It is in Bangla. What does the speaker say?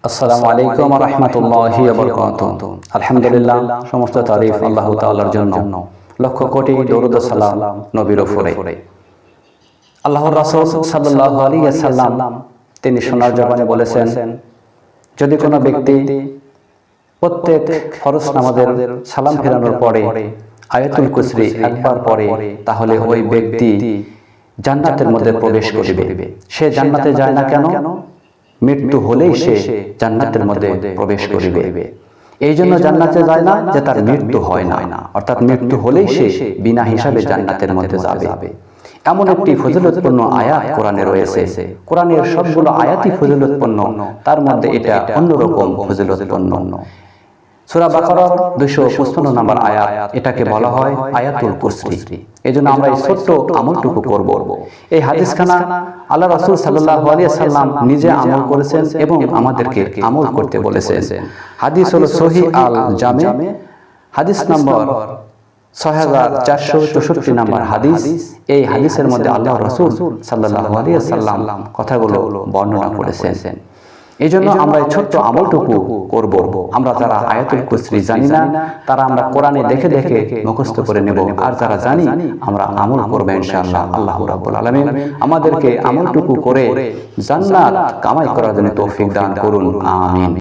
আসসালামু আলাইকুম ওয়া রাহমাতুল্লাহি ওয়া বারাকাতুহু। আলহামদুলিল্লাহ, সমস্ত তারিফ আল্লাহ তাআলার জন্য। লক্ষ কোটি দরুদ ও সালাম নবীর উপরে। আল্লাহর রাসূল সাল্লাল্লাহু আলাইহি ওয়াসাল্লাম তিনি সোনার জবানে বলেছেন, যদি কোনো ব্যক্তি প্রত্যেক ফরজ নামাজের সালাম ফেরানোর পরে আয়াতুল কুরসি একবার পড়ে, তাহলে ওই ব্যক্তি জান্নাতের মধ্যে প্রবেশ করবে। সে জান্নাতে যায় না কেন? মৃত্যু হলেই সে জান্নাতের মধ্যে প্রবেশ করিবে। এই জন্য জান্নাতে যায় না যে তার মৃত্যু হয় না, অর্থাৎ মৃত্যু হলেই সে বিনা হিসাবে জান্নাতের মধ্যে যাবে। এমন একটি ফজিলতপূর্ণ আয়াত কোরআনে রয়েছে। কোরআনের সবগুলো আয়াতই ফজিলতপূর্ণ, তার মধ্যে এটা অন্যরকম ফজিলতপূর্ণ। সূরা বাকারার 255 নম্বর আয়াত, এটাকে বলা হয় আয়াতুল কুরসি। এজন্য আমরা এই ছোট্ট আমলটুকু করব। এই হাদিসখানা আল্লাহ রাসূল সাল্লাল্লাহু আলাইহি ওয়াসাল্লাম নিজে আমল করেছেন এবং আমাদেরকে আমল করতে বলেছেন। হাদিস হলো সহিহ আল জামে, হাদিস নম্বর 6464 নম্বর হাদিস। এই হাদিসের মধ্যে আল্লাহ রাসূল সাল্লাল্লাহু আলাইহি ওয়াসাল্লাম কথাগুলো বর্ণনা করেছেন। এই জন্য আমরা এই ছোট্ট আমলটুকু করব। আমরা যারা আয়াতুল কুরসি জানি না, তারা আমরা কোরআনে দেখে দেখে মুখস্থ করে নেব, আর যারা জানি আমরা আমল করব ইনশাআল্লাহ। আল্লাহ রাব্বুল আলামিন আমাদেরকে আমলটুকু করে জান্নাত কামাই করার জন্য তৌফিক দান করুন, আমিন।